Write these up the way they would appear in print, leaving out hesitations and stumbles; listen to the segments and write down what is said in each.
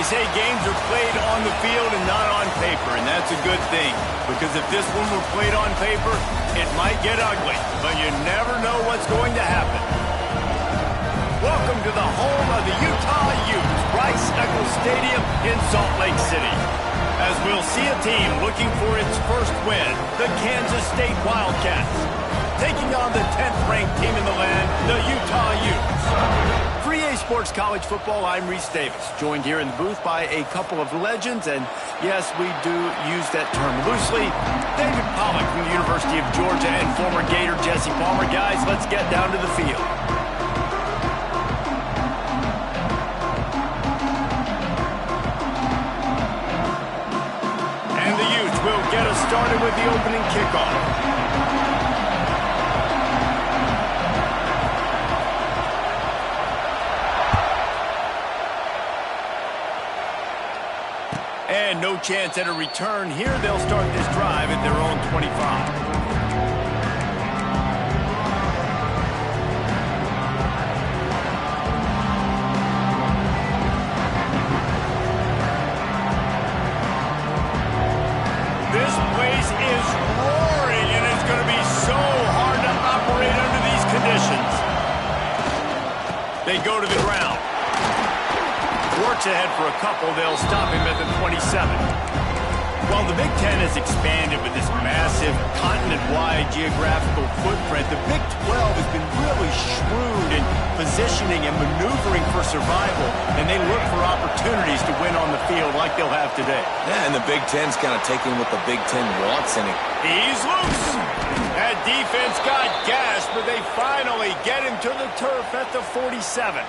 They say games are played on the field and not on paper, and that's a good thing. Because if this one were played on paper, it might get ugly. But you never know what's going to happen. Welcome to the home of the Utah Utes, Rice-Eccles Stadium in Salt Lake City. As we'll see a team looking for its first win, the Kansas State Wildcats, taking on the 10th-ranked team in the land, the Utah Utes. 3A Sports College Football, I'm Reese Davis, joined here in the booth by a couple of legends, and yes, we do use that term loosely. David Pollack from the University of Georgia and former Gator Jesse Palmer. Guys, let's get down to the field. And the Utes will get us started with the opening kickoff. And no chance at a return here. They'll start this drive at their own 25. This place is roaring, and it's going to be so hard to operate under these conditions. They go to the ground. Works ahead for a couple. They'll stop him at the 27. While the Big Ten has expanded with this massive continent-wide geographical footprint, the Big 12 has been really shrewd in positioning and maneuvering for survival, and they look for opportunities to win on the field like they'll have today. Yeah, and the Big Ten's kind of taking what the Big Ten wants in it. He's loose. That defense got gas, but they finally get him to the turf at the 47.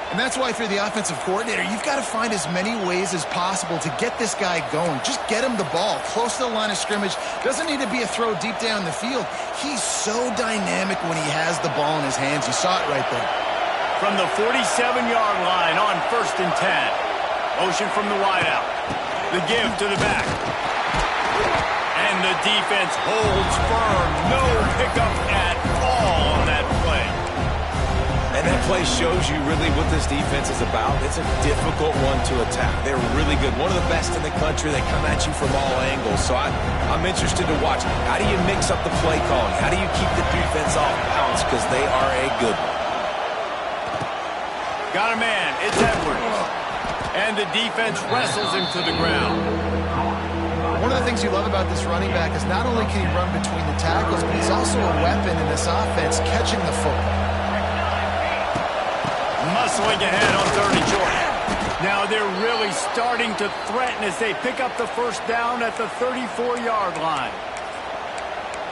And that's why if you're the offensive coordinator, you've got to find as many ways as possible to get this guy going. Just get him the ball close to the line of scrimmage. Doesn't need to be a throw deep down the field. He's so dynamic when he has the ball in his hands. You saw it right there. From the 47-yard line on 1st and 10. Motion from the wideout. The give to the back. And the defense holds firm. No pickup at all on that play. And that play shows you really what this defense is about. It's a difficult one to attack. They're really good. One of the best in the country. They come at you from all angles. So I'm interested to watch. How do you mix up the play calling? How do you keep the defense off balance? Because they are a good one. Got a man. It's Edwards. And the defense wrestles him to the ground. One of the things you love about this running back is not only can he run between the tackles, but he's also a weapon in this offense catching the football. Muscling ahead on 3rd and short. Now they're really starting to threaten as they pick up the first down at the 34-yard line.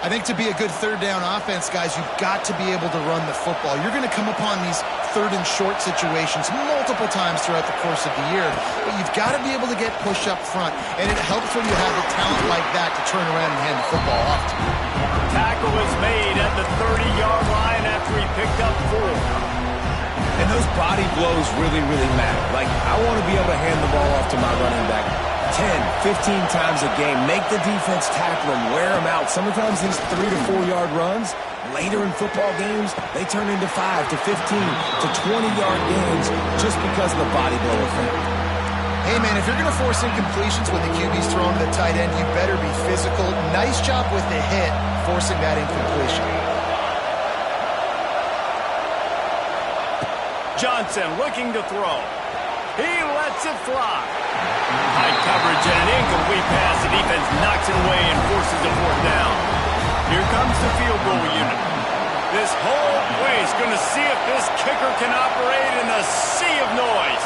I think to be a good third down offense, guys, you've got to be able to run the football. You're going to come upon these 3rd and short situations multiple times throughout the course of the year, but you've got to be able to get push up front, and it helps when you have a talent like that to turn around and hand the football off to. Tackle is made at the 30-yard line after he picked up 4. And those body blows really, really matter. Like, I want to be able to hand the ball off to my running back 10, 15 times a game. Make the defense tackle him, wear him out. Sometimes these 3 to 4 yard runs, later in football games, they turn into 5 to 15 to 20-yard games just because of the body blow effect. Hey, man, if you're going to force incompletions when the QB's throwing to the tight end, you better be physical. Nice job with the hit, forcing that incompletion. Johnson looking to throw. He lets it fly. High coverage and an incomplete pass. The defense knocks it away and forces a 4th down. Here comes the field goal unit. This whole place going to see if this kicker can operate in a sea of noise.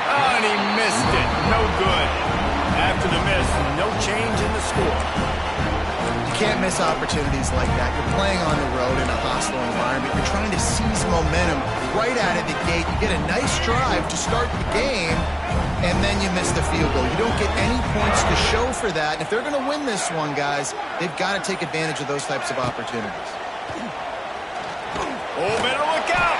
Oh, and he missed it. No good. After the miss, no change in the score. You can't miss opportunities like that. You're playing on the road in a hostile environment. You're trying to seize momentum right out of the gate. You get a nice drive to start the game, and then you miss the field goal. You don't get any points to show for that. And if they're going to win this one, guys, they've got to take advantage of those types of opportunities. Oh, better look out!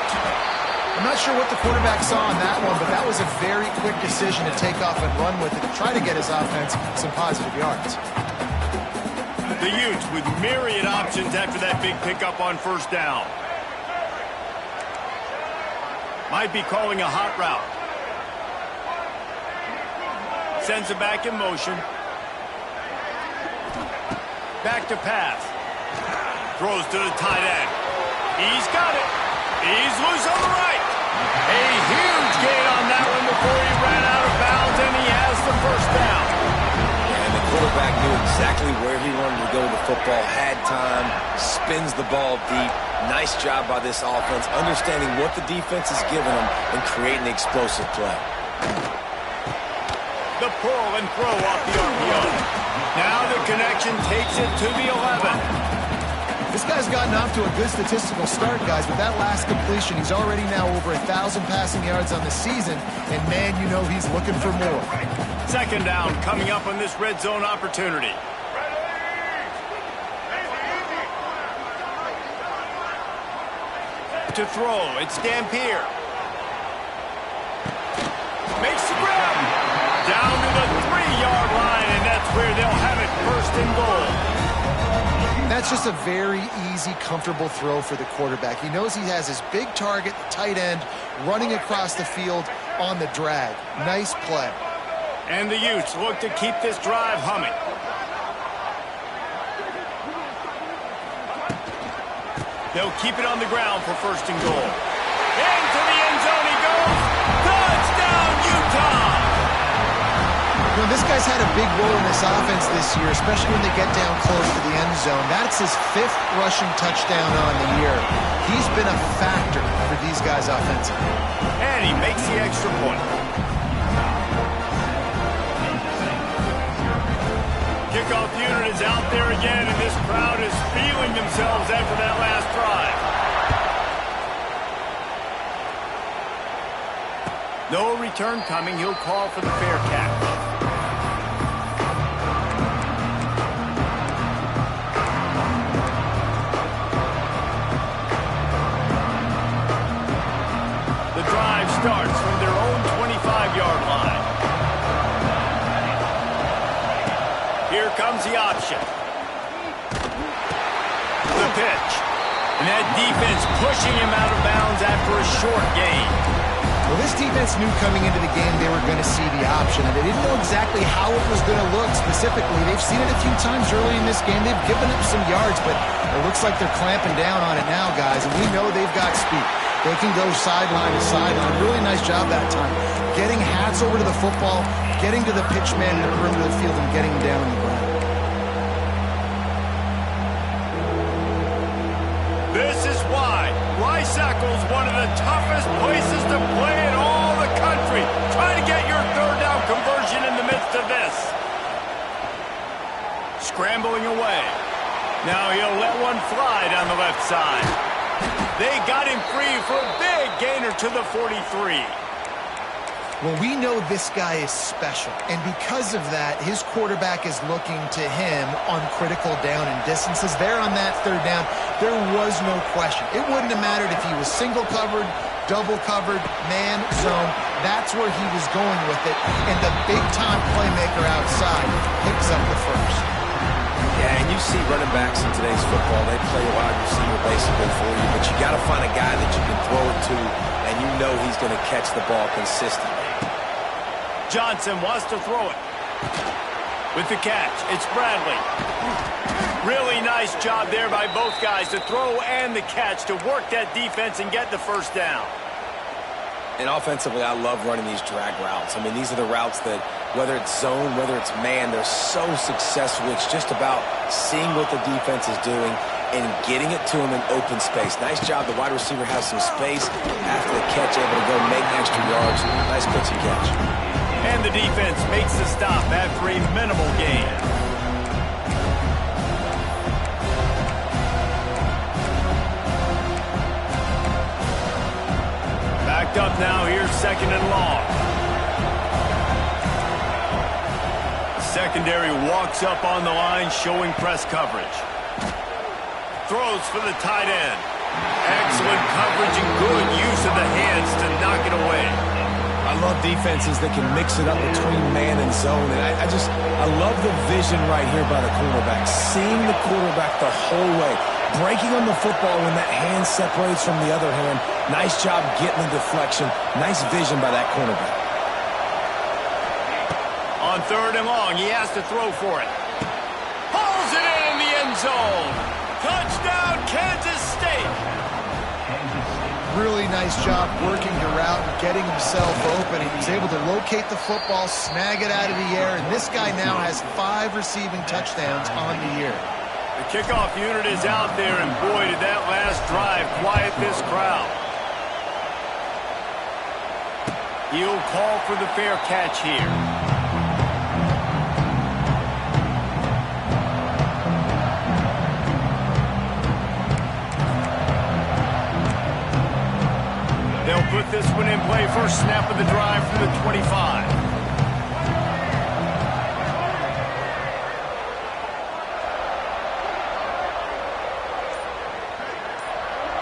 I'm not sure what the quarterback saw on that one, but that was a very quick decision to take off and run with it to try to get his offense some positive yards. The Utes with myriad options after that big pickup on first down. Might be calling a hot route. Sends it back in motion. Back to pass. Throws to the tight end. He's got it. He's loose on the right. A huge gain on that one before he ran out of bounds, and he has the first down. And the quarterback knew exactly where he wanted to go with the football, had time, spins the ball deep. Nice job by this offense, understanding what the defense is giving them and creating the explosive play. The pull and throw off the RPO. Now the connection takes it to the 11. This guy's gotten off to a good statistical start, guys. With that last completion, he's already now over 1,000 passing yards on the season. And, man, you know he's looking for more. Second down coming up on this red zone opportunity. To throw, it's Dampier. Makes the grab. Down to the 3-yard line, and that's where they'll have it, first and goal. That's just a very easy, comfortable throw for the quarterback. He knows he has his big target, the tight end, running across the field on the drag. Nice play. And the Utes look to keep this drive humming. They'll keep it on the ground for first and goal. Into the end zone he goes. Touchdown, Utah! You know, this guy's had a big role in this offense this year, especially when they get down close to the end zone. That's his 5th rushing touchdown on the year. He's been a factor for these guys offensively. And he makes the extra point. Kickoff unit is out there again, and this crowd is feeling themselves after that last drive. No return coming. He'll call for the fair catch. The drive starts from their own 25-yard line. Here comes the option. The pitch. And that defense pushing him out of bounds after a short gain. Well, this defense knew coming into the game they were going to see the option, and they didn't know exactly how it was going to look specifically. They've seen it a few times early in this game. They've given up some yards, but it looks like they're clamping down on it now, guys, and we know they've got speed. They can go sideline to sideline. Really nice job that time. Getting hats over to the football, getting to the pitch man in the perimeter of the field, and getting him down on the ground. This is why Rice-Eccles, one of the toughest places to play in all the country. Try to get your third down conversion in the midst of this. Scrambling away. Now he'll let one fly down the left side. They got him free for a big gainer to the 43. Well, we know this guy is special, and because of that, his quarterback is looking to him on critical down and distances. There on that third down, there was no question. It wouldn't have mattered if he was single covered, double covered, man, zone. That's where he was going with it, and the big-time playmaker outside picks up the first. Yeah, and you see running backs in today's football, they play a wide receiver basically for you, but you got to find a guy that you can throw it to, and you know he's going to catch the ball consistently. Johnson wants to throw it. With the catch, it's Bradley. Really nice job there by both guys, the throw and the catch, to work that defense and get the first down. And offensively, I love running these drag routes. I mean, these are the routes that, whether it's zone, whether it's man, they're so successful. It's just about seeing what the defense is doing and getting it to him in open space. Nice job. The wide receiver has some space after the catch, able to go make extra yards. Nice pitch and catch. And the defense makes the stop after a minimal gain. Backed up now, here's second and long. Secondary walks up on the line, showing press coverage. Throws for the tight end. Excellent coverage and good use of the hands to knock it away. I love defenses that can mix it up between man and zone. And I love the vision right here by the cornerback. Seeing the quarterback the whole way. Breaking on the football when that hand separates from the other hand. Nice job getting the deflection. Nice vision by that cornerback. On 3rd and long, he has to throw for it. Pulls it in the end zone. Touchdown, Kansas State. Really nice job working the route and getting himself open. He was able to locate the football, snag it out of the air, and this guy now has 5 receiving touchdowns on the year. The kickoff unit is out there, and boy, did that last drive quiet this crowd. He'll call for the fair catch here. They'll put this one in play. First snap of the drive from the 25.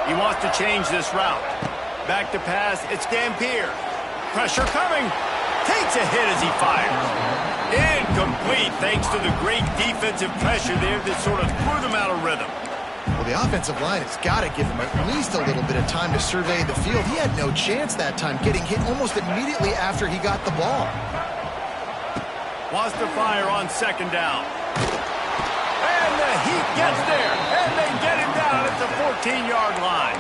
He wants to change this route. Back to pass. It's Dampier. Pressure coming. Takes a hit as he fires. Incomplete thanks to the great defensive pressure there that sort of threw them out of rhythm. Well, the offensive line has got to give him at least a little bit of time to survey the field. He had no chance that time, getting hit almost immediately after he got the ball. Wants to fire on 2nd down. And the Heat gets there, and they get him down at the 14-yard line.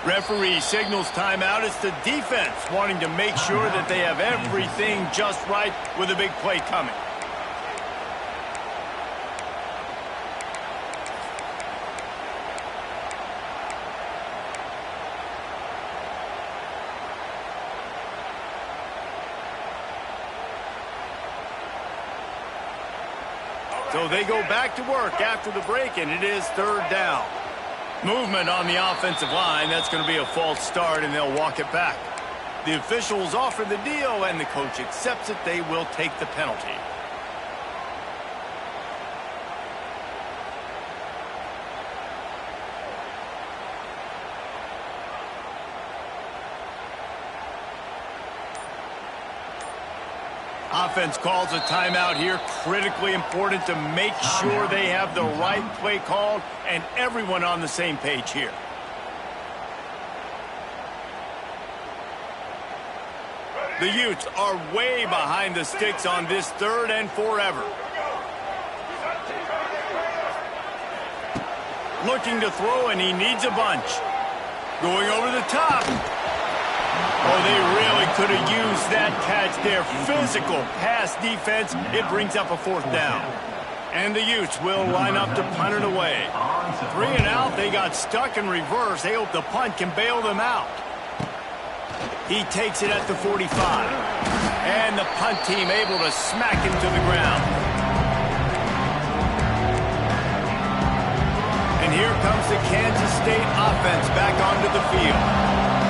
Referee signals timeout. It's the defense wanting to make sure that they have everything just right with a big play coming. So they go back to work after the break, and it is 3rd down. Movement on the offensive line. That's going to be a false start, and they'll walk it back. The officials offer the deal, and the coach accepts it. They will take the penalty. Offense calls a timeout here. Critically important to make sure they have the right play called and everyone on the same page here. The Utes are way behind the sticks on this 3rd and forever. Looking to throw, and he needs a bunch. Going over the top. Oh, they really could have used that catch there. Physical pass defense. It brings up a 4th down. And the Utes will line up to punt it away. 3 and out. They got stuck in reverse. They hope the punt can bail them out. He takes it at the 45. And the punt team able to smack him to the ground. And here comes the Kansas State offense back onto the field.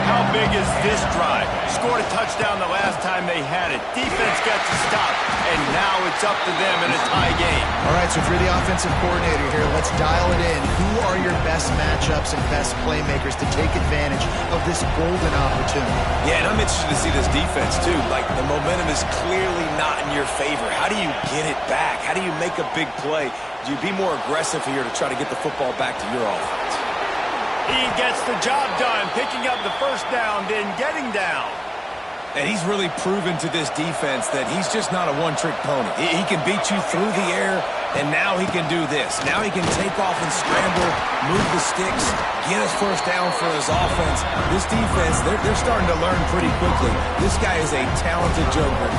How big is this drive? Scored a touchdown the last time they had it. Defense gets a stop, and now it's up to them in a tie game. All right, so if you're the offensive coordinator here, let's dial it in. Who are your best matchups and best playmakers to take advantage of this golden opportunity? Yeah, and I'm interested to see this defense, too. Like, the momentum is clearly not in your favor. How do you get it back? How do you make a big play? Do you be more aggressive here to try to get the football back to your offense? He gets the job done, picking up the 1st down, then getting down. And he's really proven to this defense that he's just not a one-trick pony. He can beat you through the air, and now he can do this. Now he can take off and scramble, move the sticks, get his 1st down for his offense. This defense, they're starting to learn pretty quickly. This guy is a talented joker.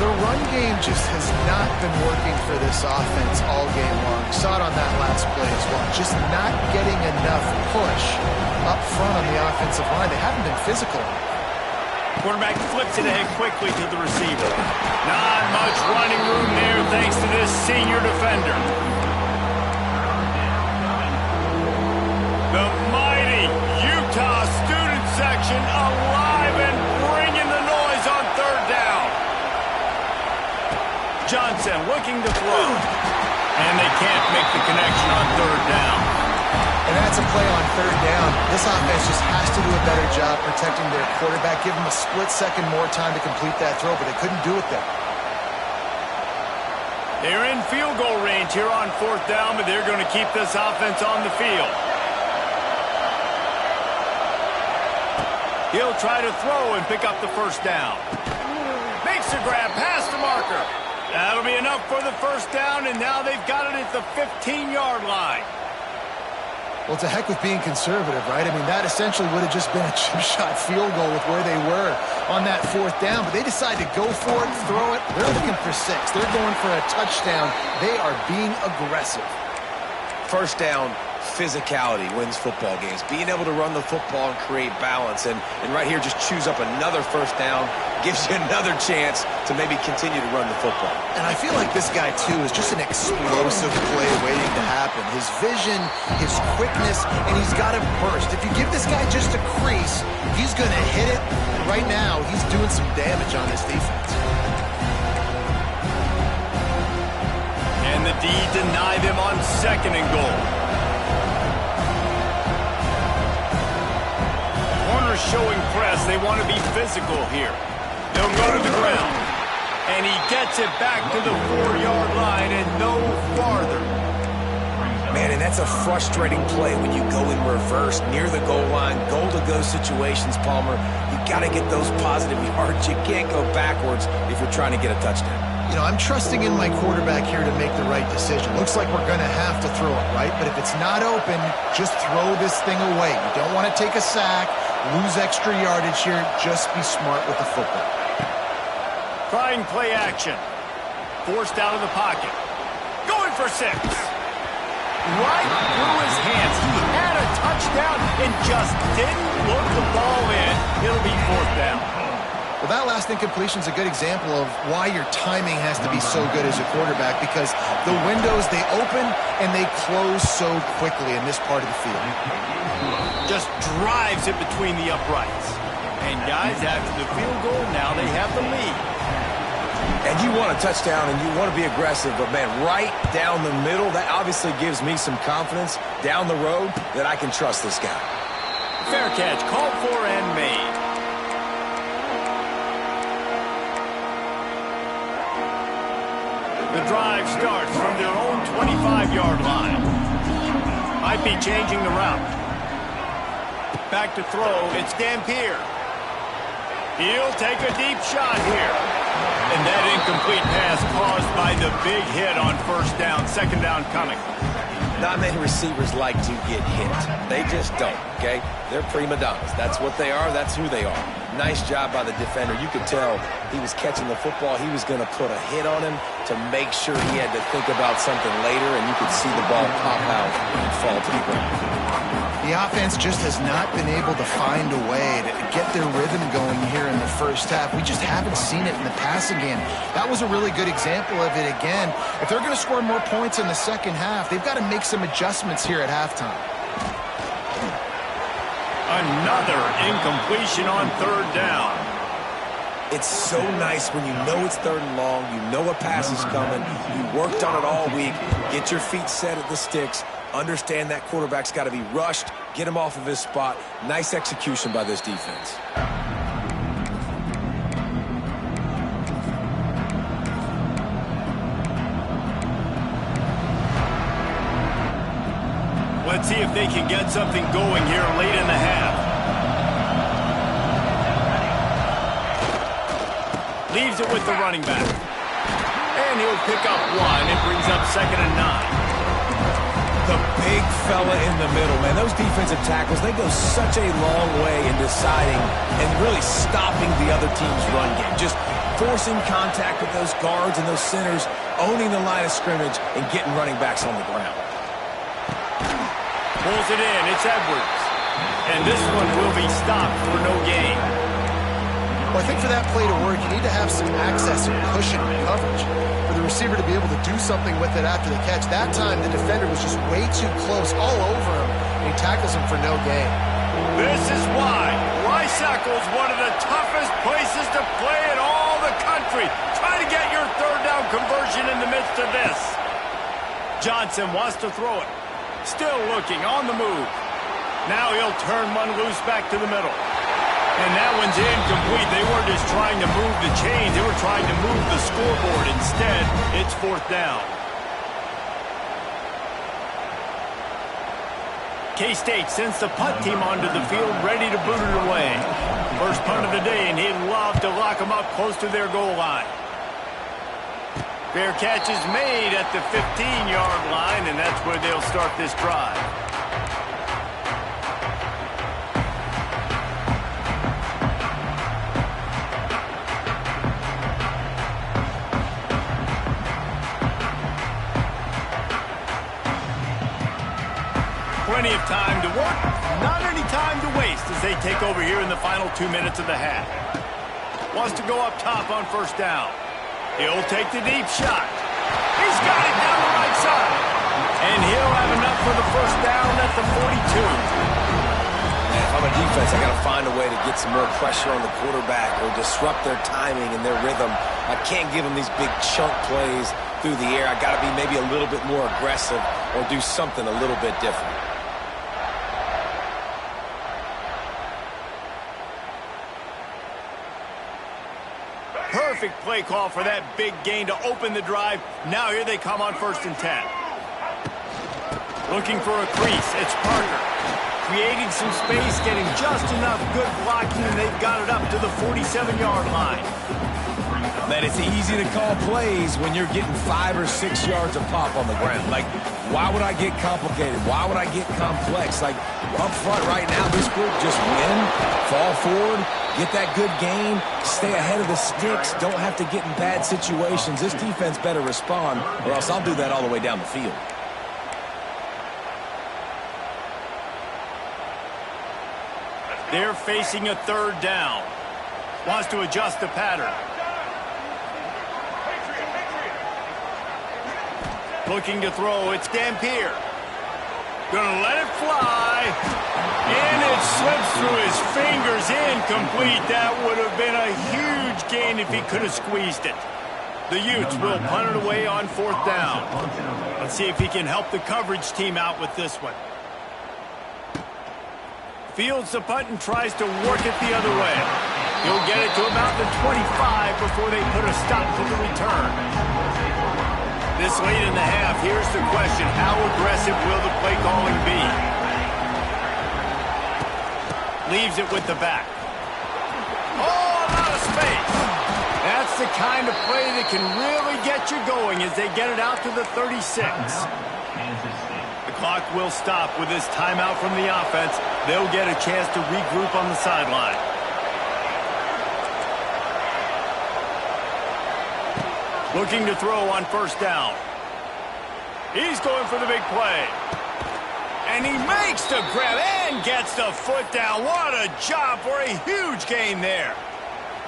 The run game just has not been working for this offense all game long. We saw it on that last play as well. Just not getting enough push up front on the offensive line. They haven't been physical. Quarterback flips it ahead quickly to the receiver. Not much running room there thanks to this senior defender. The mighty Utah student section alive and bringing the noise blitz and looking to throw. And they can't make the connection on third down. And that's a play on third down. This offense just has to do a better job protecting their quarterback. Give them a split second more time to complete that throw, but they couldn't do it there. They're in field goal range here on fourth down, but they're going to keep this offense on the field. He'll try to throw and pick up the first down. Makes a grab past the marker. That'll be enough for the first down, and now they've got it at the 15-yard line. Well, to heck with being conservative, right? I mean, that essentially would have just been a chip shot field goal with where they were on that fourth down, but they decided to go for it, throw it. They're looking for 6. They're going for a touchdown. They are being aggressive. First down, physicality wins football games. Being able to run the football and create balance. And right here, just choose up another first down, gives you another chance to maybe continue to run the football. And I feel like this guy, too, is just an explosive play waiting to happen. His vision, his quickness, and he's got a burst. If you give this guy just a crease, he's going to hit it. And right now, he's doing some damage on this defense. And the D deny them on second and goal. Corner showing press. They want to be physical here. They'll go to the ground. And he gets it back to the 4-yard line and no farther. Man, and that's a frustrating play when you go in reverse near the goal line, goal-to-go situations, Palmer. You got to get those positive yards. You can't go backwards if you're trying to get a touchdown. You know, I'm trusting in my quarterback here to make the right decision. Looks like we're going to have to throw it, right? But if it's not open, just throw this thing away. You don't want to take a sack, lose extra yardage here. Just be smart with the football. Trying play action. Forced out of the pocket. Going for 6. Right through his hands. He had a touchdown and just didn't look the ball in. It'll be fourth down. Well, that last incompletion is a good example of why your timing has to be so good as a quarterback, because the windows, they open and they close so quickly in this part of the field. Just drives it between the uprights. And guys, after the field goal, now they have the lead. And you want a touchdown and you want to be aggressive, but man, right down the middle, that obviously gives me some confidence down the road that I can trust this guy. Fair catch, called for and made. The drive starts from their own 25-yard line. Might be changing the route. Back to throw, it's Dampier. He'll take a deep shot here. And that incomplete pass caused by the big hit on first down, second down coming. Not many receivers like to get hit. They just don't, okay? They're prima donnas. That's what they are. That's who they are. Nice job by the defender. You could tell he was catching the football. He was going to put a hit on him to make sure he had to think about something later, and you could see the ball pop out and fall to the ground. The offense just has not been able to find a way to get their rhythm going here in the first half. We just haven't seen it in the passing game. That was a really good example of it again. If they're going to score more points in the second half, they've got to make some adjustments here at halftime. Another incompletion on third down. It's so nice when you know it's third and long, you know a pass is coming, you worked on it all week, get your feet set at the sticks, understand that quarterback's got to be rushed, get him off of his spot. Nice execution by this defense. Let's see if they can get something going here late in the half. Leaves it with the running back. And he'll pick up 1. It brings up 2nd and 9. The big fella in the middle, man. Those defensive tackles, they go such a long way in deciding and really stopping the other team's run game. Just forcing contact with those guards and those centers, owning the line of scrimmage, and getting running backs on the ground. Pulls it in. It's Edwards. And this one will be stopped for no gain. Well, I think for that play to work, you need to have some access and cushion and coverage for the receiver to be able to do something with it after the catch. That time, the defender was just way too close, all over him, and he tackles him for no gain. This is why Rice-Eccles is one of the toughest places to play in all the country. Try to get your third down conversion in the midst of this. Johnson wants to throw it. Still looking on the move. Now he'll turn one loose back to the middle. And that one's incomplete. They weren't just trying to move the chains. They were trying to move the scoreboard. Instead, it's fourth down. K-State sends the punt team onto the field, ready to boot it away. First punt of the day, and he'd love to lock them up close to their goal line. Fair catch is made at the 15-yard line, and that's where they'll start this drive. Plenty of time to work, not any time to waste as they take over here in the final 2 minutes of the half. Wants to go up top on first down. He'll take the deep shot. He's got it down the right side. And he'll have enough for the first down at the 42. If I'm a defense, I got to find a way to get some more pressure on the quarterback or disrupt their timing and their rhythm. I can't give them these big chunk plays through the air. I got to be maybe a little bit more aggressive or do something a little bit different. Perfect play call for that big gain to open the drive. Now here they come on 1st and 10. Looking for a crease. It's Parker. Creating some space, getting just enough good blocking, and they've got it up to the 47-yard line. Man, it's easy to call plays when you're getting 5 or 6 yards of pop on the ground. Like, why would I get complicated? Why would I get complex? Like, up front right now, this group just win, fall forward, get that good gain, stay ahead of the sticks, don't have to get in bad situations. This defense better respond, or else I'll do that all the way down the field. They're facing a third down. Wants to adjust the pattern. Looking to throw, it's Dampier. Gonna let it fly. And it slips through his fingers, incomplete. That would have been a huge gain if he could have squeezed it. The Utes will punt it away on 4th down. Let's see if he can help the coverage team out with this one. Fields the punt and tries to work it the other way. He'll get it to about the 25 before they put a stop to the return. This late in the half, here's the question. How aggressive will the play calling be? Leaves it with the back. Oh, a lot of space. That's the kind of play that can really get you going as they get it out to the 36. The clock will stop with this timeout from the offense. They'll get a chance to regroup on the sideline. Looking to throw on 1st down. He's going for the big play. And he makes the grab and gets the foot down. What a job for a huge gain there.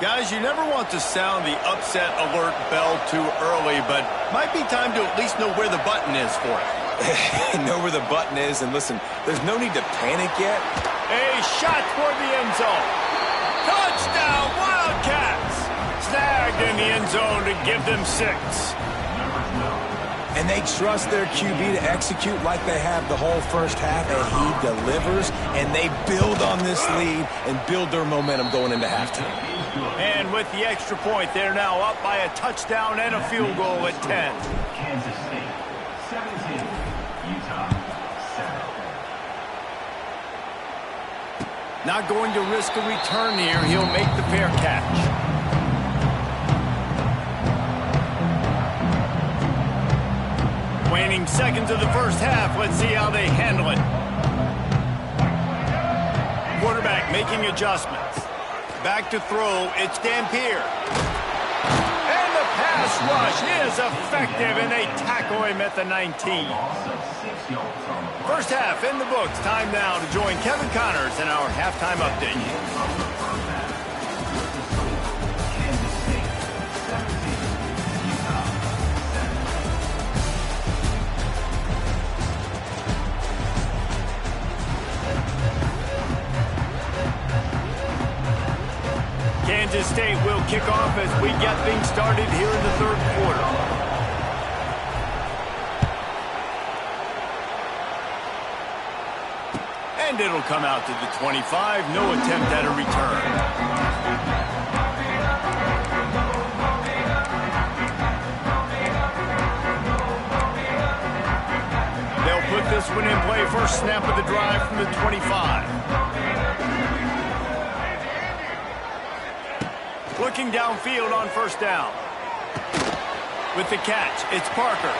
Guys, you never want to sound the upset alert bell too early, but might be time to at least know where the button is for it. Know where the button is, and listen, there's no need to panic yet. A shot toward the end zone. Touchdown, Wildcats! Snagged in the end zone to give them 6. And they trust their QB to execute like they have the whole first half, and he delivers, and they build on this lead and build their momentum going into halftime. And with the extra point, they're now up by a touchdown and a field goal at 10. Kansas State, 17, Utah, 7. Not going to risk a return here. He'll make the fair catch. Waning seconds of the first half. Let's see how they handle it. Quarterback making adjustments. Back to throw. It's Dampier. And the pass rush is effective, and they tackle him at the 19. First half in the books. Time now to join Kevin Connors in our halftime update. Kansas State will kick off as we get things started here in the third quarter. And it'll come out to the 25. No attempt at a return. They'll put this one in play. First snap of the drive from the 25. Looking downfield on first down. With the catch, it's Parker.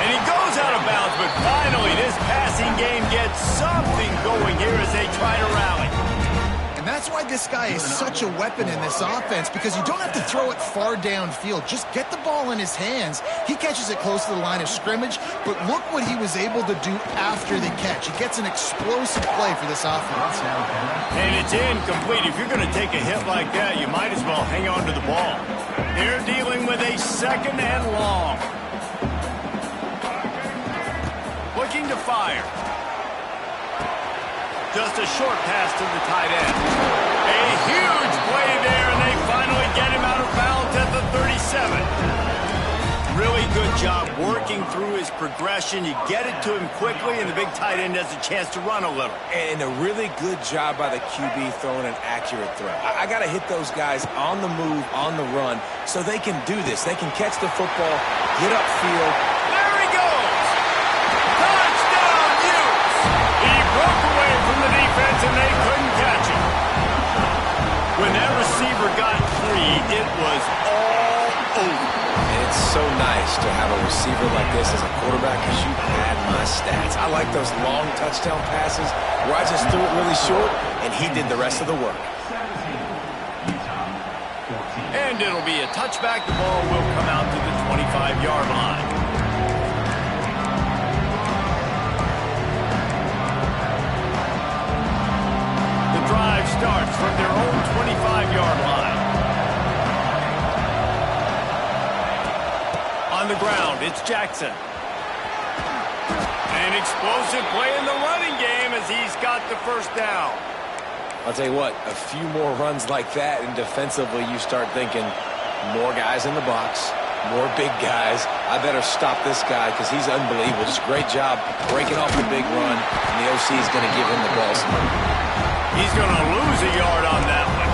And he goes out of bounds, but finally this passing game gets something going here as they try to rally. And that's why this guy is such a weapon in this offense, because you don't have to throw it far downfield. Just get the ball in his hands. He catches it close to the line of scrimmage, but look what he was able to do after the catch. He gets an explosive play for this offense. And it's incomplete. If you're going to take a hit like that, you might as well hang on to the ball. They're dealing with a second and long. Looking to fire. Just a short pass to the tight end. A huge play there, and they finally get him out of bounds at the 37. Really good job working through his progression. You get it to him quickly, and the big tight end has a chance to run a little. And a really good job by the QB throwing an accurate throw. I got to hit those guys on the move, on the run, so they can do this. They can catch the football, get upfield. There he goes! Touchdown, Utes! He broke away from the defense, and they couldn't catch him. When that receiver got free, it was all over. And it's so nice to have a receiver like this as a quarterback because you had my stats. I like those long touchdown passes where I just threw it really short, and he did the rest of the work. And it'll be a touchback. The ball will come out to the 25-yard line. The drive starts from their own 25-yard line. On the ground, it's Jackson. An explosive play in the running game as he's got the first down. I'll tell you what, a few more runs like that, and defensively you start thinking more guys in the box, more big guys. I better stop this guy because he's unbelievable. Just a great job breaking off the big run, and the OC is going to give him the ball some. He's going to lose a yard on that one.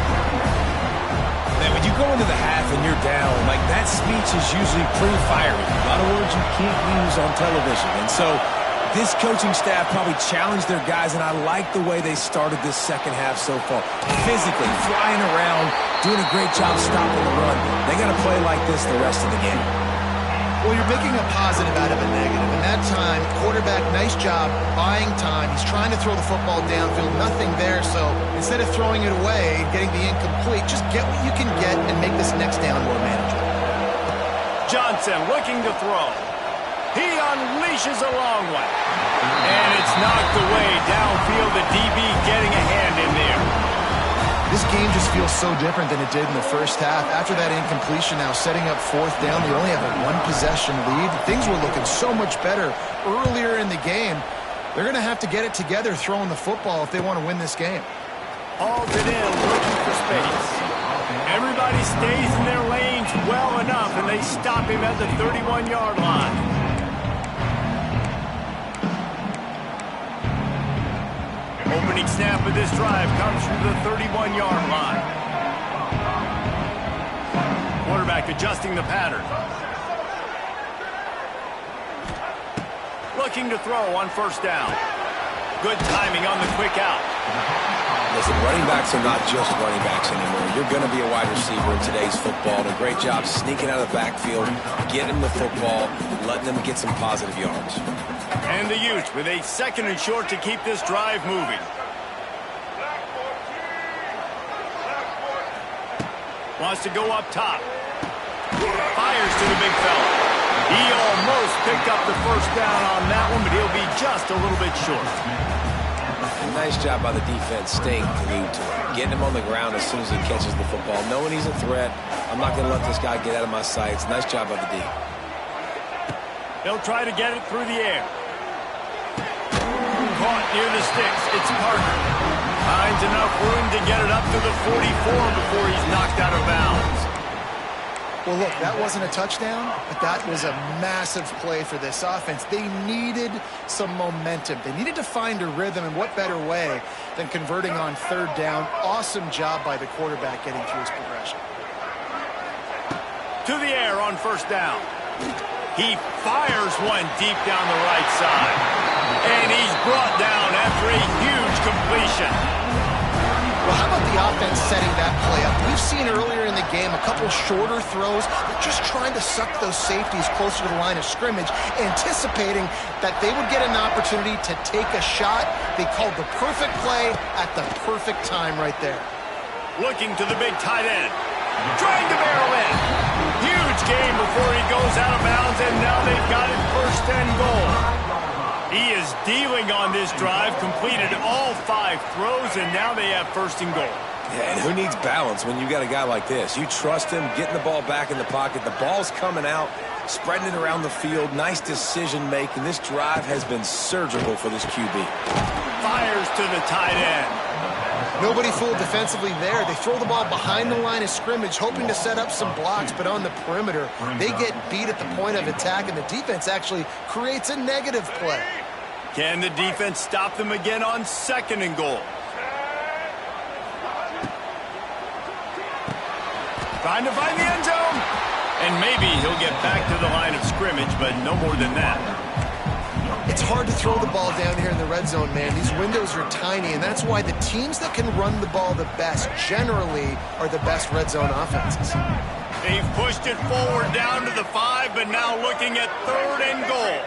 Man, when you go into the half and you're down, like that speech is usually pretty fiery. A lot of words you can't use on television. And so this coaching staff probably challenged their guys, and I like the way they started this second half so far. Physically, flying around, doing a great job stopping the run. They got to play like this the rest of the game. Well, you're making a positive out of a negative. And that time, quarterback, nice job buying time. He's trying to throw the football downfield, nothing there. So instead of throwing it away and getting the incomplete, just get what you can get and make this next down more manageable. Johnson looking to throw. He unleashes a long one. And it's knocked away downfield. The DB getting a hand in there. This game just feels so different than it did in the first half. After that incompletion, now setting up fourth down, they only have a one-possession lead. Things were looking so much better earlier in the game. They're going to have to get it together throwing the football if they want to win this game. Hauled it in, looking for space. Everybody stays in their lanes well enough, and they stop him at the 31-yard line. Opening snap of this drive comes from the 31-yard line. Quarterback adjusting the pattern. Looking to throw on first down. Good timing on the quick out. Listen, running backs are not just running backs anymore. You're going to be a wide receiver in today's football. And a great job sneaking out of the backfield, getting the football, letting them get some positive yards. And the Utes with a second and short to keep this drive moving. Wants to go up top. Fires to the big fella. He almost picked up the first down on that one, but he'll be just a little bit short. Nice job by the defense staying glued to him, getting him on the ground as soon as he catches the football, knowing he's a threat. I'm not going to let this guy get out of my sights. Nice job by the D. They'll try to get it through the air. Caught near the sticks. It's Parker. Finds enough room to get it up to the 44 before he's knocked out of bounds. Well, look, that wasn't a touchdown, but that was a massive play for this offense. They needed some momentum. They needed to find a rhythm, and what better way than converting on third down. Awesome job by the quarterback getting through his progression. To the air on first down. He fires one deep down the right side. And he's brought down after a huge completion. Well, how about the offense setting that play up? We've seen earlier in the game a couple shorter throws. They're just trying to suck those safeties closer to the line of scrimmage, anticipating that they would get an opportunity to take a shot. They called the perfect play at the perfect time right there. Looking to the big tight end. Trying to barrel in. Huge gain before he goes out of bounds, and now they've got it first and goal. He is dealing on this drive, completed all 5 throws, and now they have first and goal. Yeah, and who needs balance when you got a guy like this? You trust him, getting the ball back in the pocket. The ball's coming out, spreading it around the field. Nice decision-making. This drive has been surgical for this QB. Fires to the tight end. Nobody fooled defensively there. They throw the ball behind the line of scrimmage, hoping to set up some blocks, but on the perimeter, they get beat at the point of attack, and the defense actually creates a negative play. Can the defense stop them again on second and goal? Trying to find the end zone. And maybe he'll get back to the line of scrimmage, but no more than that. It's hard to throw the ball down here in the red zone, man. These windows are tiny, and that's why the teams that can run the ball the best generally are the best red zone offenses. They've pushed it forward down to the 5, but now looking at third and goal.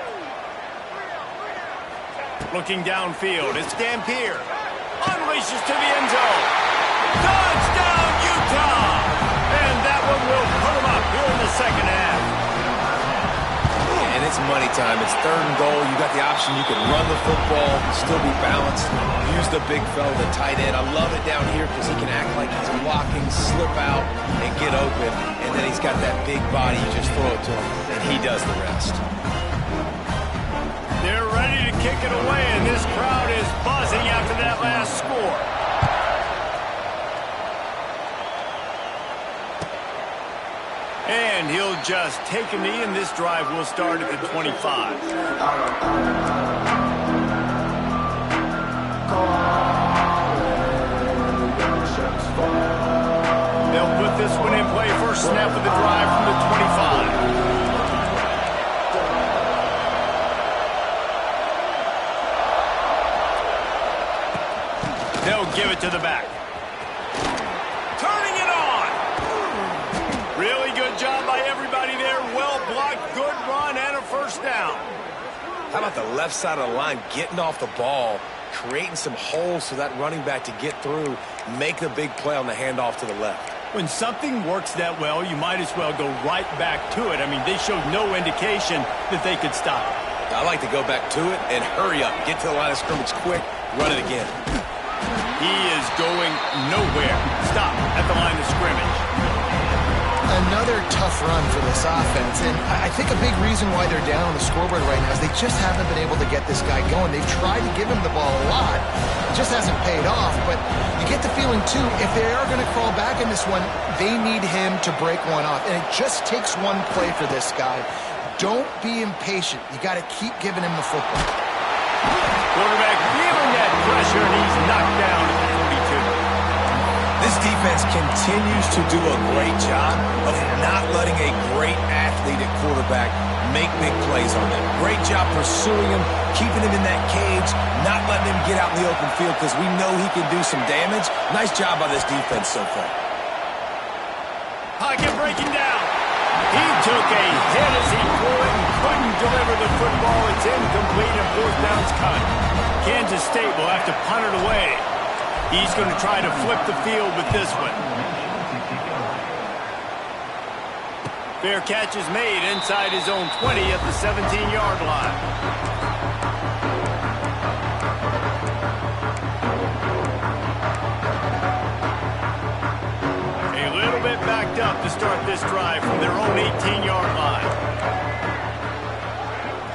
Looking downfield, it's Dampier. Unleashes to the end zone. Touchdown, Utah! And that one will put them up here in the second half. And it's money time. It's third and goal. You got the option. You can run the football, still be balanced, use the big fella, the tight end. I love it down here because he can act like he's blocking, slip out, and get open. And then he's got that big body. You just throw it to him, and he does the rest. They're ready to kick it away, and this crowd is buzzing after that last score. And he'll just take a knee, and this drive will start at the 25. They'll put this one in play. First snap of the drive from the 25. They'll give it to the back. Turning it on. Really good job by everybody there. Well blocked, good run, and a first down. How about the left side of the line getting off the ball, creating some holes for that running back to get through, make a big play on the handoff to the left. When something works that well, you might as well go right back to it. I mean, they showed no indication that they could stop it. I like to go back to it and hurry up. Get to the line of scrimmage quick, run it again. He is going nowhere. Stop at the line of scrimmage. Another tough run for this offense, and I think a big reason why they're down on the scoreboard right now is they just haven't been able to get this guy going. They've tried to give him the ball a lot. It just hasn't paid off, but you get the feeling, too, if they are going to crawl back in this one, they need him to break one off, and it just takes one play for this guy. Don't be impatient. You got to keep giving him the football. Quarterback feeling that pressure, and he's knocked down at the 42. This defense continues to do a great job of not letting a great athlete at quarterback make big plays on them. Great job pursuing him, keeping him in that cage, not letting him get out in the open field because we know he can do some damage. Nice job by this defense so far. Pocket breaking down. He took a hit as he threw it and couldn't deliver the football. It's incomplete and fourth down's cut. Kansas State will have to punt it away. He's going to try to flip the field with this one. Fair catch is made inside his own 20 at the 17-yard line. A little bit backed up to start this drive from their own 18-yard line.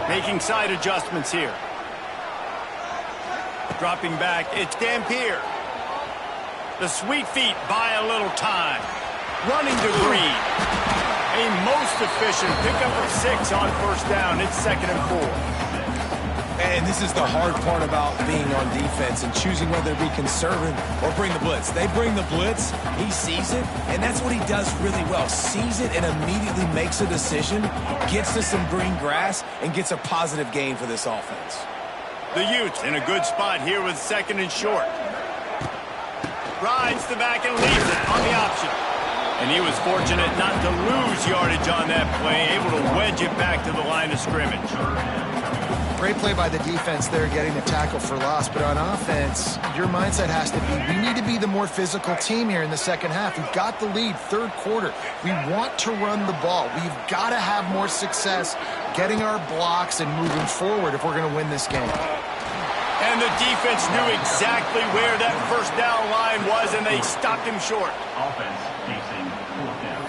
Making side adjustments here. Dropping back, it's Dampier. The sweet feet buy a little time. Running to Green. A most efficient pickup of 6 on first down. It's 2nd and 4. And this is the hard part about being on defense and choosing whether to be conservative or bring the blitz. They bring the blitz, he sees it, and that's what he does really well. Sees it and immediately makes a decision, gets to some green grass, and gets a positive gain for this offense. The Utes in a good spot here with 2nd and short. Rides the back and leaves it on the option. And he was fortunate not to lose yardage on that play, able to wedge it back to the line of scrimmage. Great play by the defense there, getting the tackle for loss. But on offense, your mindset has to be, we need to be the more physical team here in the second half. We've got the lead, third quarter. We want to run the ball. We've got to have more success getting our blocks and moving forward if we're going to win this game. And the defense knew exactly where that first down line was, and they stopped him short. Offense facing 4th down.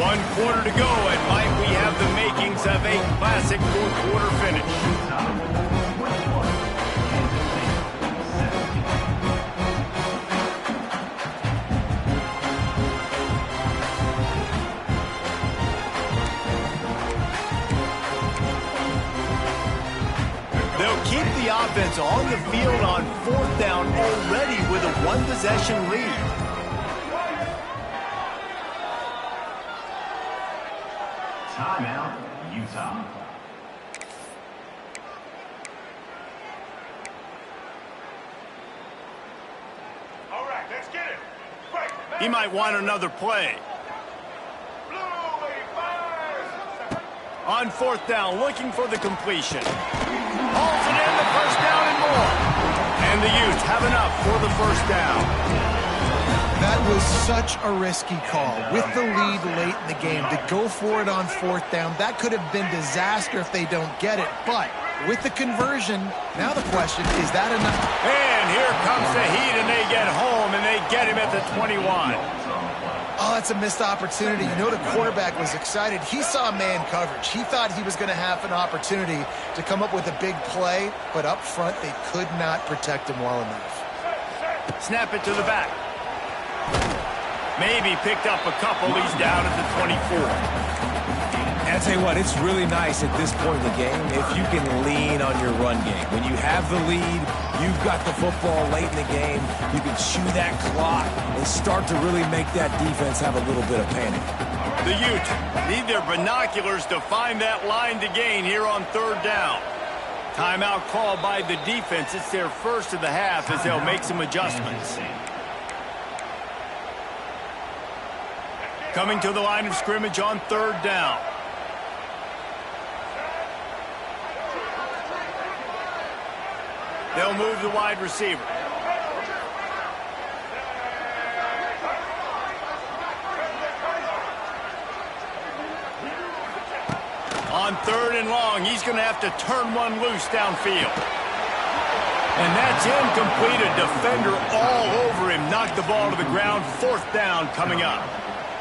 One quarter to go, and might we have the makings of a classic fourth-quarter finish. They'll keep the offense on the field on 4th down already with a one-possession lead. Timeout, Utah. All right, let's get it. He might want another play. On 4th down, looking for the completion. Hauls it in, the first down and more. And the Utes have enough for the first down. That was such a risky call. With the lead late in the game, to go for it on 4th down, that could have been disaster if they don't get it. But with the conversion, now the question, is that enough? And here comes the Heat, and they get home, and they get him at the 21. Oh, that's a missed opportunity. You know the quarterback was excited. He saw man coverage. He thought he was going to have an opportunity to come up with a big play, but up front, they could not protect him well enough. Snap it to the back. Maybe picked up a couple. He's down at the 24. And I tell you what, it's really nice at this point in the game if you can lean on your run game. When you have the lead, you've got the football late in the game, you can chew that clock and start to really make that defense have a little bit of panic. The Utes need their binoculars to find that line to gain here on 3rd down. Timeout called by the defense. It's their first of the half as they'll make some adjustments. Coming to the line of scrimmage on 3rd down. They'll move the wide receiver. On 3rd and long, he's going to have to turn one loose downfield. And that's incomplete. A defender all over him. Knocked the ball to the ground. 4th down coming up.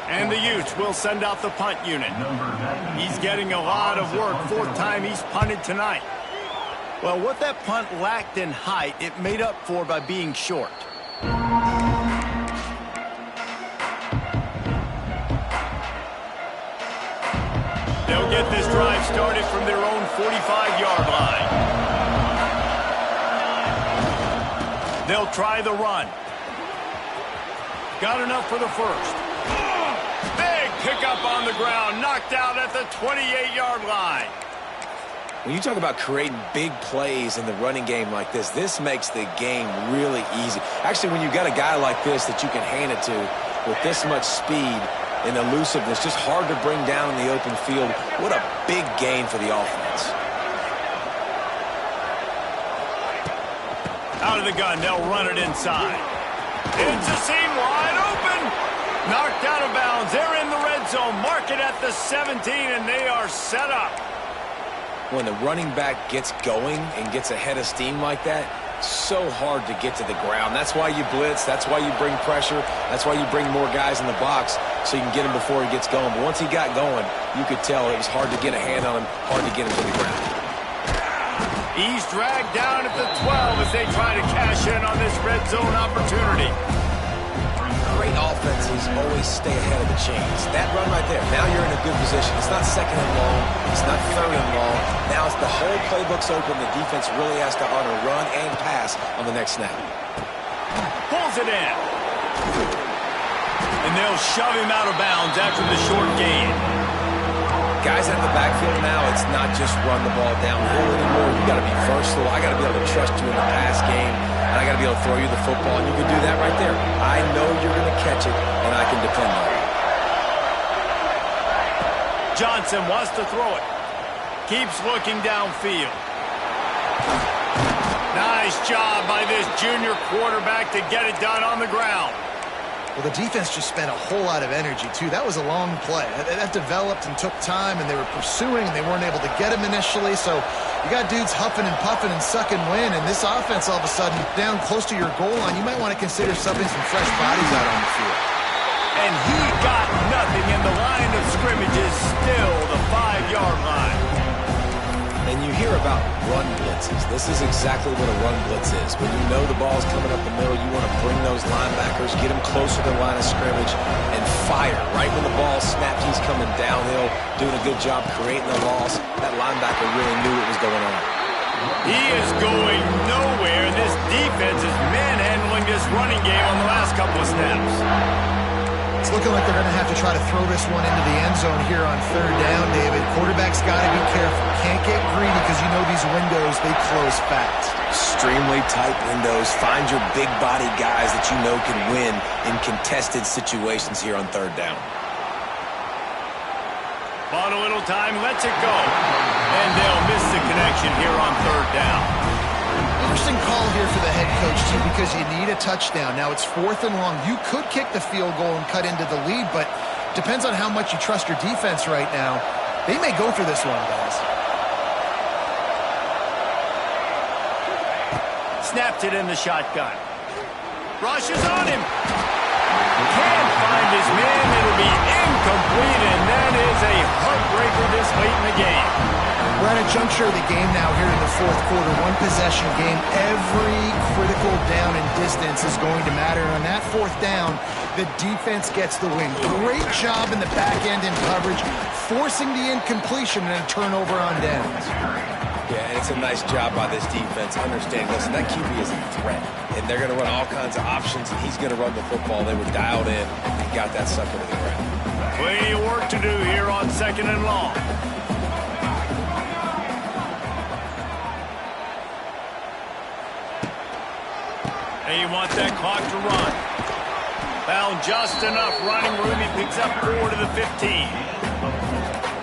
And the Utes will send out the punt unit. He's getting a lot of work. 4th time he's punted tonight. Well, what that punt lacked in height, it made up for by being short. They'll get this drive started from their own 45-yard line. They'll try the run. Got enough for the first. Big pickup on the ground, knocked out at the 28-yard line. When you talk about creating big plays in the running game like this makes the game really easy. Actually, when you got a guy like this that you can hand it to with this much speed and elusiveness, just hard to bring down in the open field, what a big gain for the offense. Out of the gun, they'll run it inside. It's a seam wide open. Knocked out of bounds. They're in the red zone. Mark it at the 17, and they are set up. When the running back gets going and gets ahead of steam like that, so hard to get to the ground. That's why you blitz. That's why you bring pressure. That's why you bring more guys in the box so you can get him before he gets going. But once he got going, you could tell it was hard to get a hand on him, hard to get him to the ground. He's dragged down at the 12 as they try to cash in on this red zone opportunity. Great offenses always stay ahead of the chains. That run right there, now you're in a good position. It's not second and long. It's not third and long. Now it's the whole playbook's open. The defense really has to honor run and pass on the next snap. Pulls it in. And they'll shove him out of bounds after the short gain. Guys out of the backfield now, it's not just run the ball downhill anymore. You got to be versatile. I got to be able to trust you in the pass game. And I got to be able to throw you the football, and you can do that right there. I know you're going to catch it, and I can depend on it. Johnson wants to throw it. Keeps looking downfield. Nice job by this junior quarterback to get it done on the ground. Well, the defense just spent a whole lot of energy, too. That was a long play. That developed and took time, and they were pursuing, and they weren't able to get him initially. So you got dudes huffing and puffing and sucking wind, and this offense all of a sudden down close to your goal line. You might want to consider subbing some fresh bodies out on the field. And he got nothing, and the line of scrimmage is still the 5-yard line. And you hear about run blitzes. This is exactly what a run blitz is. When you know the ball's coming up the middle, you want to bring those linebackers, get them closer to the line of scrimmage, and fire. Right when the ball snaps, he's coming downhill, doing a good job creating the loss. That linebacker really knew what was going on. He is going nowhere. This defense is manhandling this running game on the last couple of snaps. It's looking like they're going to have to try to throw this one into the end zone here on third down, David. Quarterback's got to be careful. Can't get greedy because you know these windows, they close fast. Extremely tight windows. Find your big body guys that you know can win in contested situations here on third down. Bought a little time, lets it go. And they'll miss the connection here on third down. Interesting call here for the head coach, too, because you need a touchdown. Now it's 4th and long. You could kick the field goal and cut into the lead, but depends on how much you trust your defense right now. They may go for this one, guys. Snapped it in the shotgun. Rushes on him. Can't find his man. It'll be incomplete, and that is a heartbreaker this late in the game. We're at a juncture of the game now here in the 4th quarter. One possession game. Every critical down and distance is going to matter. And on that 4th down, the defense gets the win. Great job in the back end in coverage, forcing the incompletion and a turnover on downs. Yeah, and it's a nice job by this defense. Understand, listen, that QB is a threat. And they're going to run all kinds of options, and he's going to run the football. They were dialed in and got that sucker to the ground. Plenty of work to do here on 2nd and long. They want that clock to run. Found just enough running room. He picks up 4 to the 15.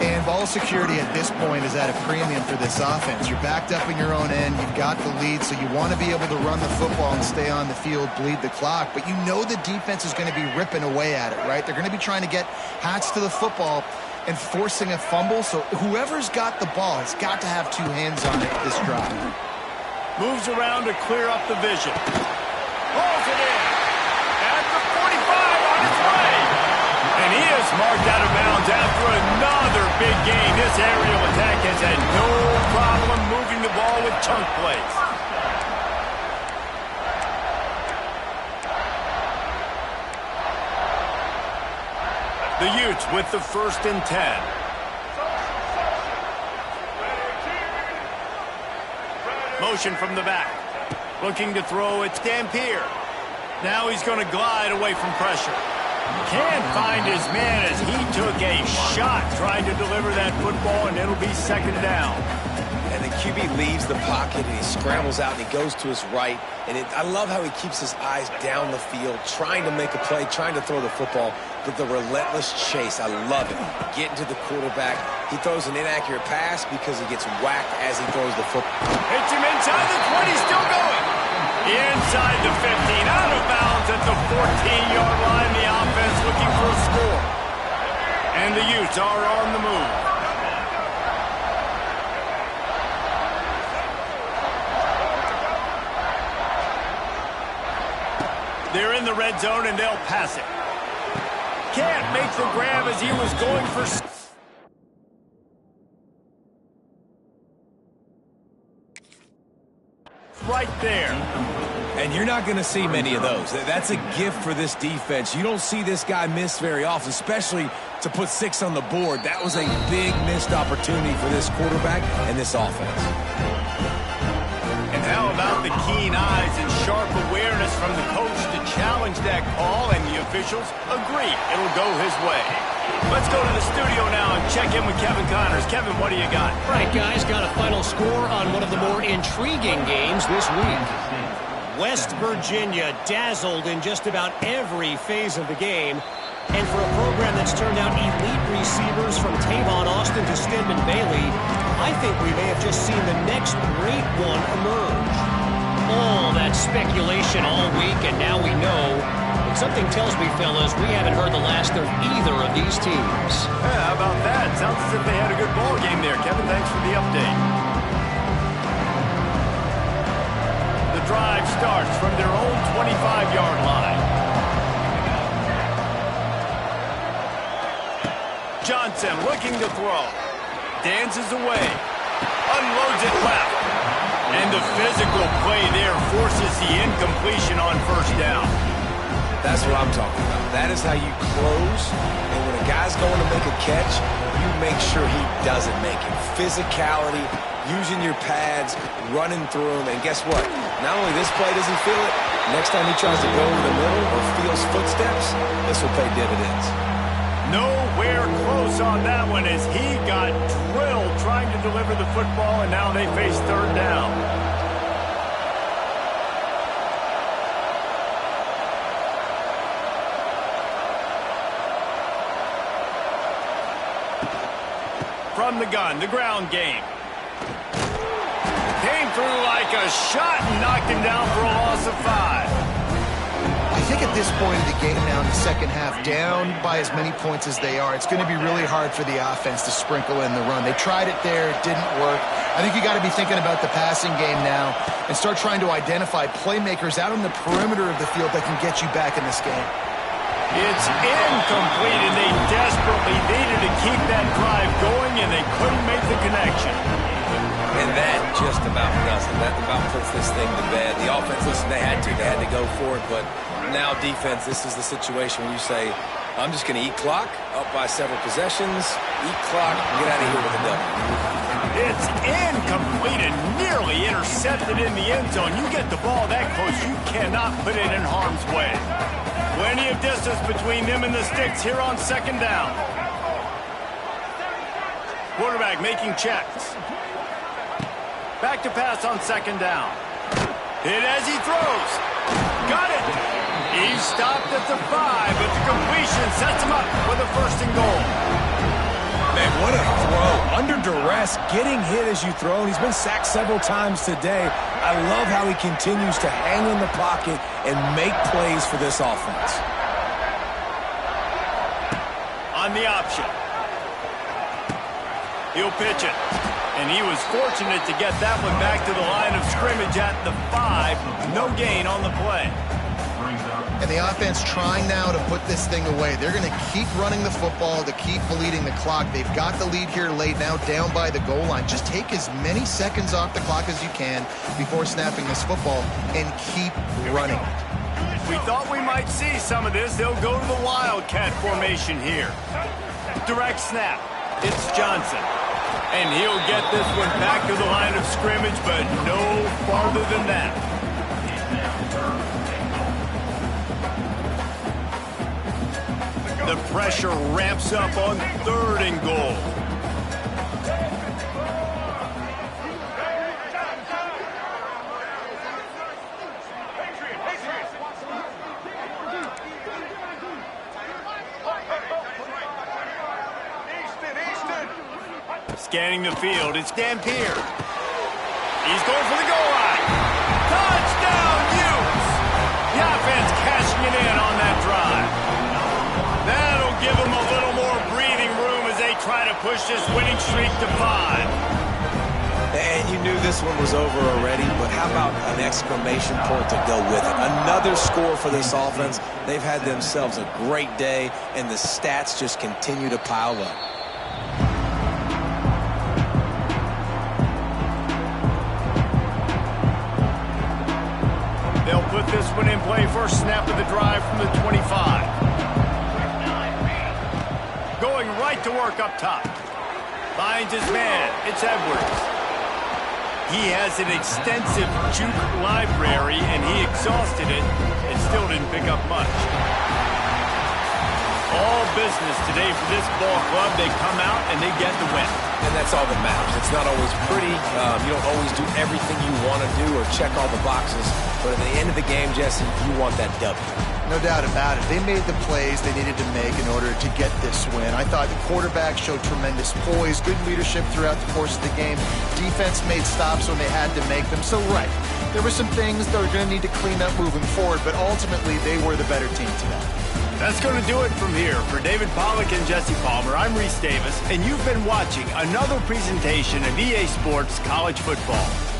And ball security at this point is at a premium for this offense. You're backed up in your own end. You've got the lead, so you want to be able to run the football and stay on the field, bleed the clock. But you know the defense is going to be ripping away at it, right? They're going to be trying to get Hats to the football and forcing a fumble. So whoever's got the ball has got to have 2 hands on it this drive. Moves around to clear up the vision. Pulls it in. At the 45 on his way. And he is marked out of bounds after another big gain. This aerial attack has had no problem moving the ball with chunk plays. The Utes with the 1st and 10. Motion from the back. Looking to throw, it's Dampier. Now he's going to glide away from pressure. Can't find his man as he took a shot trying to deliver that football, and it'll be 2nd down. And the QB leaves the pocket, and he scrambles out, and he goes to his right. And I love how he keeps his eyes down the field, trying to make a play, trying to throw the football, but the relentless chase, I love it. Getting to the quarterback. He throws an inaccurate pass because he gets whacked as he throws the football. Hits him inside the 20, still going. Inside the 15, out of bounds at the 14-yard line. The offense looking for a score. And the Utes are on the move. They're in the red zone, and they'll pass it. Can't make the grab as he was going for... right there. And you're not going to see many of those. That's a gift for this defense. You don't see this guy miss very often, especially to put 6 on the board. That was a big missed opportunity for this quarterback and this offense. And how about the keen eyes and sharp awareness from the coach to challenge that call, and the officials agree it'll go his way. Let's go to the studio now and check in with Kevin Connors. Kevin, what do you got? Right, guys, got a final score on one of the more intriguing games this week. West Virginia dazzled in just about every phase of the game. And for a program that's turned out elite receivers from Tavon Austin to Stedman Bailey, I think we may have just seen the next great one emerge. All that speculation all week, and now we know. But something tells me, fellas, we haven't heard the last of either of these teams. Yeah, how about that? Sounds as if they had a good ball game there. Kevin, thanks for the update. The drive starts from their own 25-yard line. Johnson looking to throw. Dances away. Unloads it left. And the physical play there forces the incompletion on first down. That's what I'm talking about. That is how you close. And when a guy's going to make a catch, you make sure he doesn't make it. Physicality, using your pads, running through them. And guess what? Not only this play does he feel it, next time he tries to go over the middle or feels footsteps, this will pay dividends. Nowhere close on that one as he got drilled trying to deliver the football, and now they face third down. From the gun, the ground game. Came through like a shot and knocked him down for a loss of 5. I think at this point of the game now in the second half, down by as many points as they are, it's going to be really hard for the offense to sprinkle in the run. They tried it there. It didn't work. I think you got to be thinking about the passing game now and start trying to identify playmakers out on the perimeter of the field that can get you back in this game. It's incomplete, and they desperately needed to keep that drive going, and they couldn't make the connection. And that just about does it. That about puts this thing to bed. The offense, listen, they had to go for it, but now defense, this is the situation when you say, I'm just going to eat clock, up by several possessions, eat clock, and get out of here with a W. It's incomplete and nearly intercepted in the end zone. You get the ball that close, you cannot put it in harm's way. Plenty of distance between them and the sticks here on second down. Quarterback making checks. Back to pass on second down. Hit as he throws. Got it. He's stopped at the 5, but the completion sets him up for the first and goal. Man, what a throw. Under duress, getting hit as you throw. And he's been sacked several times today. I love how he continues to hang in the pocket and make plays for this offense. On the option. He'll pitch it. And he was fortunate to get that one back to the line of scrimmage at the 5. No gain on the play. And the offense trying now to put this thing away. They're going to keep running the football to keep bleeding the clock. They've got the lead here late, now down by the goal line. Just take as many seconds off the clock as you can before snapping this football and keep running. We thought we might see some of this. They'll go to the Wildcat formation here. Direct snap. It's Johnson. And he'll get this one back to the line of scrimmage, but no farther than that. The pressure ramps up on third and goal. Scanning the field, it's Dampier. He's going for the goal line. Touchdown, Utes! The offense cashing it in on that drive. That'll give them a little more breathing room as they try to push this winning streak to 5. And you knew this this one was over already, but how about an exclamation point to go with it? Another score for this offense. They've had themselves a great day, and the stats just continue to pile up. They'll put this one in play. First snap of the drive from the 25. Going right to work up top. Finds his man. It's Edwards. He has an extensive juke library, and he exhausted it and still didn't pick up much. All business today for this ball club. They come out and they get the win. And that's all that matters. It's not always pretty. You don't always do everything you want to do or check all the boxes. But at the end of the game, Jesse, you want that W. No doubt about it. They made the plays they needed to make in order to get this win. I thought the quarterback showed tremendous poise, good leadership throughout the course of the game. Defense made stops when they had to make them. So, right, there were some things that were going to need to clean up moving forward, but ultimately they were the better team today. That's going to do it from here. For David Pollack and Jesse Palmer, I'm Reese Davis, and you've been watching another presentation of EA Sports College Football.